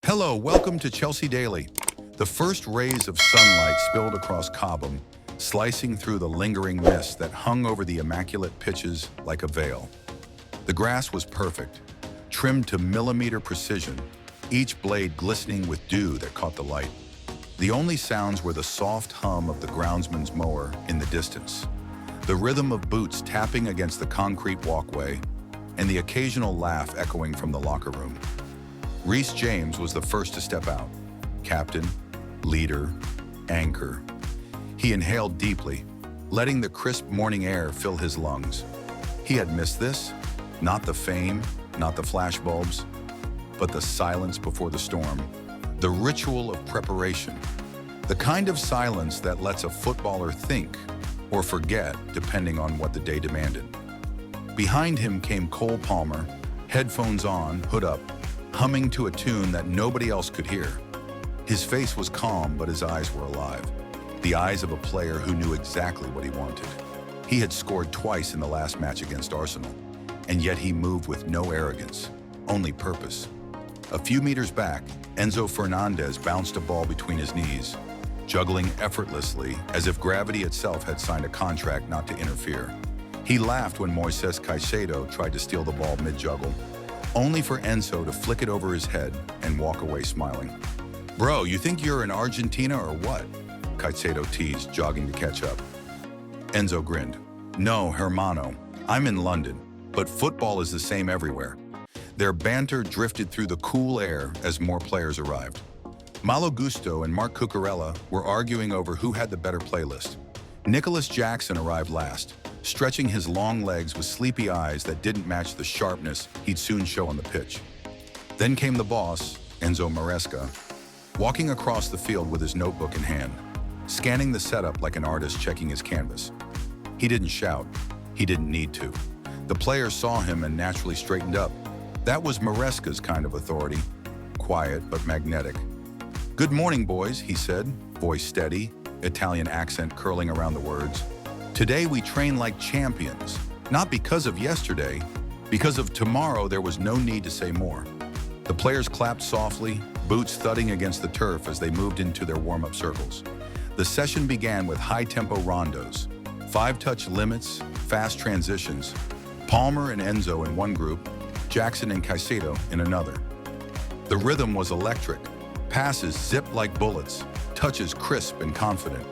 Hello, welcome to Chelsea Daily. The first rays of sunlight spilled across Cobham, slicing through the lingering mist that hung over the immaculate pitches like a veil. The grass was perfect, trimmed to millimeter precision, each blade glistening with dew that caught the light. The only sounds were the soft hum of the groundsman's mower in the distance, the rhythm of boots tapping against the concrete walkway, and the occasional laugh echoing from the locker room. Reece James was the first to step out. Captain, leader, anchor. He inhaled deeply, letting the crisp morning air fill his lungs. He had missed this, not the fame, not the flashbulbs, but the silence before the storm, the ritual of preparation, the kind of silence that lets a footballer think or forget depending on what the day demanded. Behind him came Cole Palmer, headphones on, hood up, humming to a tune that nobody else could hear. His face was calm, but his eyes were alive. The eyes of a player who knew exactly what he wanted. He had scored twice in the last match against Arsenal, and yet he moved with no arrogance, only purpose. A few meters back, Enzo Fernandez bounced a ball between his knees, juggling effortlessly as if gravity itself had signed a contract not to interfere. He laughed when Moises Caicedo tried to steal the ball mid-juggle, only for Enzo to flick it over his head and walk away smiling. "Bro, you think you're in Argentina or what?" Caicedo teased, jogging to catch up. Enzo grinned. "No, hermano, I'm in London, but football is the same everywhere." Their banter drifted through the cool air as more players arrived. Malo Gusto and Mark Cucurella were arguing over who had the better playlist. Nicholas Jackson arrived last, stretching his long legs with sleepy eyes that didn't match the sharpness he'd soon show on the pitch. Then came the boss, Enzo Maresca, walking across the field with his notebook in hand, scanning the setup like an artist checking his canvas. He didn't shout. He didn't need to. The players saw him and naturally straightened up. That was Maresca's kind of authority, quiet but magnetic. "Good morning, boys," he said, voice steady, Italian accent curling around the words. "Today we train like champions, not because of yesterday, because of tomorrow there was no need to say more." The players clapped softly, boots thudding against the turf as they moved into their warm-up circles. The session began with high-tempo rondos, 5-touch limits, fast transitions, Palmer and Enzo in one group, Jackson and Caicedo in another. The rhythm was electric, passes zipped like bullets, touches crisp and confident.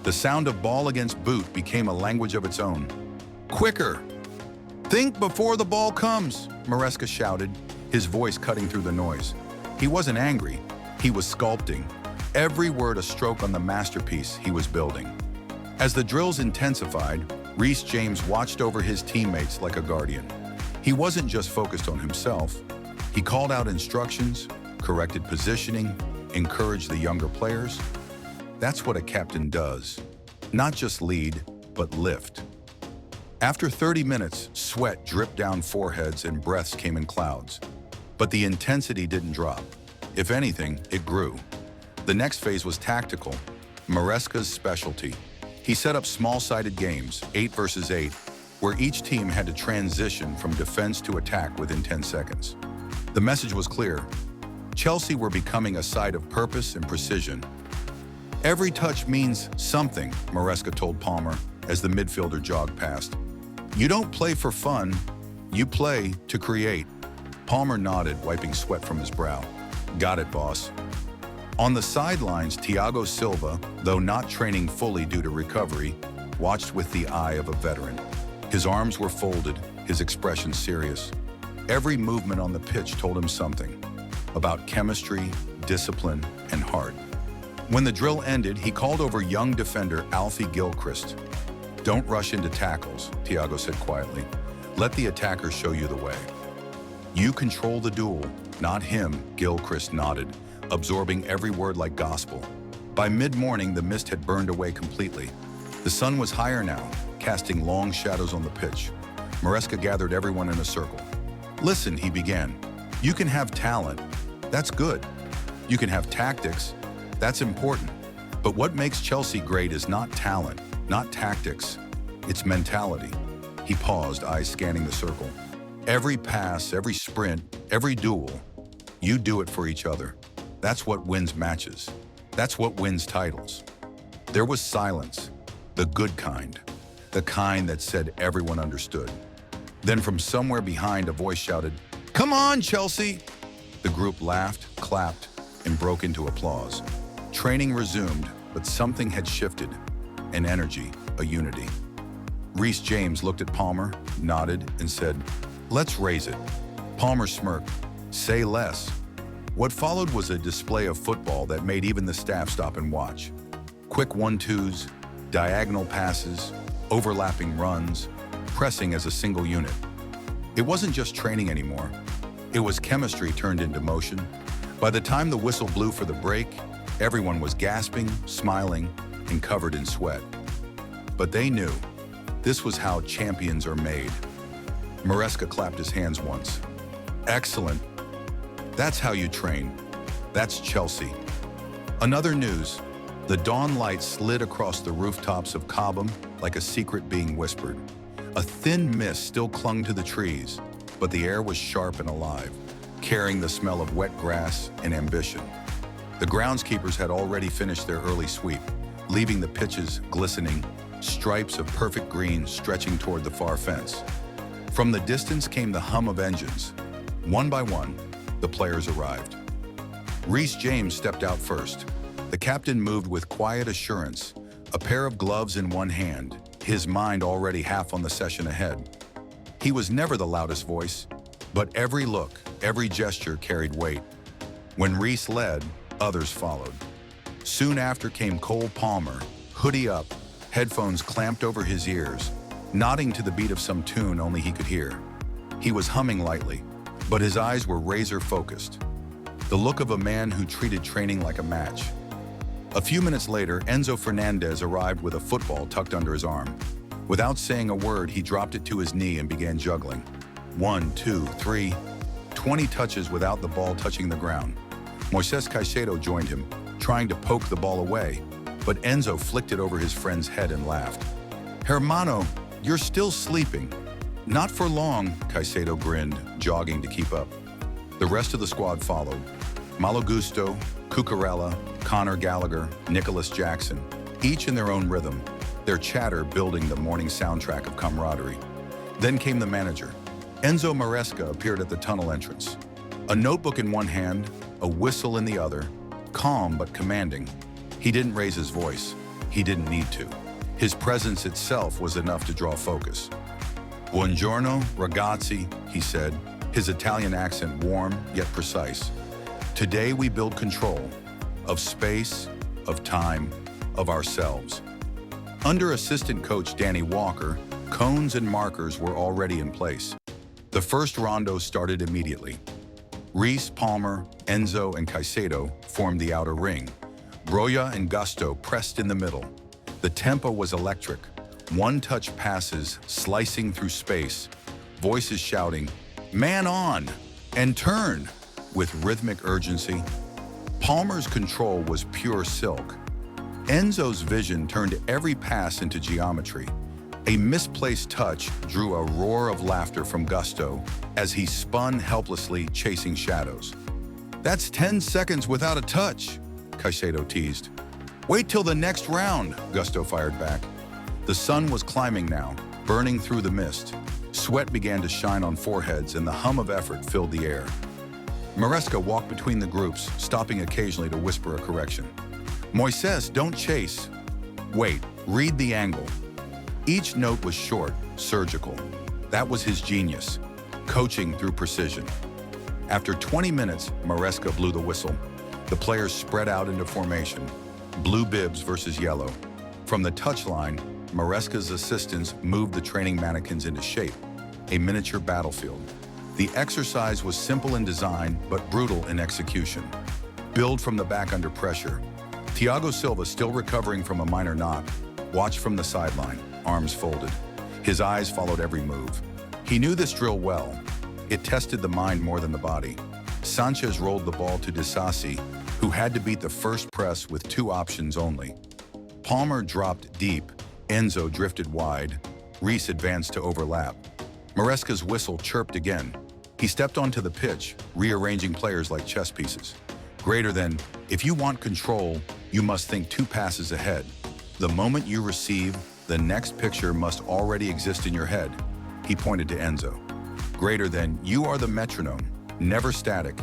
The sound of ball against boot became a language of its own. "Quicker! Think before the ball comes!" Maresca shouted, his voice cutting through the noise. He wasn't angry, he was sculpting, every word a stroke on the masterpiece he was building. As the drills intensified, Reece James watched over his teammates like a guardian. He wasn't just focused on himself. He called out instructions, corrected positioning, encouraged the younger players. That's what a captain does. Not just lead, but lift. After 30 minutes, sweat dripped down foreheads and breaths came in clouds. But the intensity didn't drop. If anything, it grew. The next phase was tactical, Maresca's specialty. He set up small-sided games, 8 versus 8, where each team had to transition from defense to attack within 10 seconds. The message was clear. Chelsea were becoming a side of purpose and precision. "Every touch means something," Maresca told Palmer as the midfielder jogged past. "You don't play for fun, you play to create." Palmer nodded, wiping sweat from his brow. "Got it, boss." On the sidelines, Thiago Silva, though not training fully due to recovery, watched with the eye of a veteran. His arms were folded, his expression serious. Every movement on the pitch told him something about chemistry, discipline, and heart. When the drill ended, he called over young defender Alfie Gilchrist. "Don't rush into tackles," Thiago said quietly. "Let the attacker show you the way." "You control the duel, not him," Gilchrist nodded, absorbing every word like gospel. By mid-morning, the mist had burned away completely. The sun was higher now, casting long shadows on the pitch. Maresca gathered everyone in a circle. "Listen," he began. "You can have talent. That's good. You can have tactics. That's important. But what makes Chelsea great is not talent, not tactics. It's mentality." He paused, eyes scanning the circle. "Every pass, every sprint, every duel, you do it for each other. That's what wins matches. That's what wins titles. There was silence, the good kind, the kind that said everyone understood. Then from somewhere behind, a voice shouted, "Come on, Chelsea!" The group laughed, clapped, and broke into applause. Training resumed, but something had shifted. An energy, a unity. Reece James looked at Palmer, nodded, and said, "Let's raise it." Palmer smirked. "Say less." What followed was a display of football that made even the staff stop and watch. Quick 1-2s, diagonal passes, overlapping runs, pressing as a single unit. It wasn't just training anymore. It was chemistry turned into motion. By the time the whistle blew for the break, everyone was gasping, smiling, and covered in sweat. But they knew this was how champions are made. Maresca clapped his hands once. "Excellent. That's how you train. That's Chelsea." Another news, the dawn light slid across the rooftops of Cobham like a secret being whispered. A thin mist still clung to the trees, but the air was sharp and alive, carrying the smell of wet grass and ambition. The groundskeepers had already finished their early sweep, leaving the pitches glistening, stripes of perfect green stretching toward the far fence. From the distance came the hum of engines. One by one, the players arrived. Reece James stepped out first. The captain moved with quiet assurance, a pair of gloves in one hand, his mind already half on the session ahead. He was never the loudest voice, but every look, every gesture carried weight. When Reece led, others followed. Soon after came Cole Palmer, hoodie up, headphones clamped over his ears, nodding to the beat of some tune only he could hear. He was humming lightly, but his eyes were razor-focused, the look of a man who treated training like a match. A few minutes later, Enzo Fernandez arrived with a football tucked under his arm. Without saying a word, he dropped it to his knee and began juggling. 1, 2, 3, 20 touches without the ball touching the ground. Moises Caicedo joined him, trying to poke the ball away, but Enzo flicked it over his friend's head and laughed. "Hermano, you're still sleeping." "Not for long," Caicedo grinned, jogging to keep up. The rest of the squad followed. Malo Gusto, Cucurella, Connor Gallagher, Nicholas Jackson, each in their own rhythm, their chatter building the morning soundtrack of camaraderie. Then came the manager. Enzo Maresca appeared at the tunnel entrance. A notebook in one hand, a whistle in the other, calm but commanding. He didn't raise his voice. He didn't need to. His presence itself was enough to draw focus. "Buongiorno, ragazzi," he said, his Italian accent warm yet precise. "Today we build control of space, of time, of ourselves." Under assistant coach Danny Walker, cones and markers were already in place. The first rondo started immediately. Reece, Palmer, Enzo, and Caicedo formed the outer ring. Broja and Gusto pressed in the middle. The tempo was electric. One-touch passes slicing through space, voices shouting, "Man on!" and "Turn!" with rhythmic urgency. Palmer's control was pure silk. Enzo's vision turned every pass into geometry. A misplaced touch drew a roar of laughter from Gusto as he spun helplessly, chasing shadows. "That's 10 seconds without a touch," Caicedo teased. "Wait till the next round," Gusto fired back. The sun was climbing now, burning through the mist. Sweat began to shine on foreheads and the hum of effort filled the air. Maresca walked between the groups, stopping occasionally to whisper a correction. "Moises, don't chase. Wait, read the angle." Each note was short, surgical. That was his genius, coaching through precision. After 20 minutes, Maresca blew the whistle. The players spread out into formation, blue bibs versus yellow. From the touchline, Maresca's assistants moved the training mannequins into shape, a miniature battlefield. The exercise was simple in design, but brutal in execution. Build from the back under pressure. Thiago Silva, still recovering from a minor knock, watched from the sideline, arms folded. His eyes followed every move. He knew this drill well. It tested the mind more than the body. Sanchez rolled the ball to Disasi, who had to beat the first press with 2 options only. Palmer dropped deep, Enzo drifted wide, Reece advanced to overlap. Maresca's whistle chirped again. He stepped onto the pitch, rearranging players like chess pieces. Greater than, if you want control, you must think 2 passes ahead. The moment you receive, the next picture must already exist in your head. He pointed to Enzo. Greater than, you are the metronome, never static.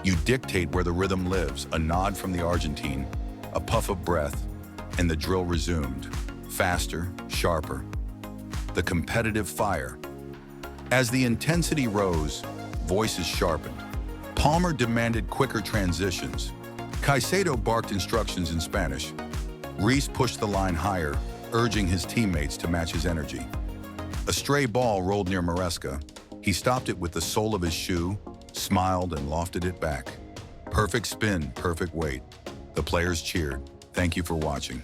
You dictate where the rhythm lives, a nod from the Argentine, a puff of breath, and the drill resumed. Faster, sharper. The competitive fire. As the intensity rose, voices sharpened. Palmer demanded quicker transitions. Caicedo barked instructions in Spanish. Reese pushed the line higher, urging his teammates to match his energy. A stray ball rolled near Maresca. He stopped it with the sole of his shoe, smiled, and lofted it back. Perfect spin, perfect weight. The players cheered. Thank you for watching.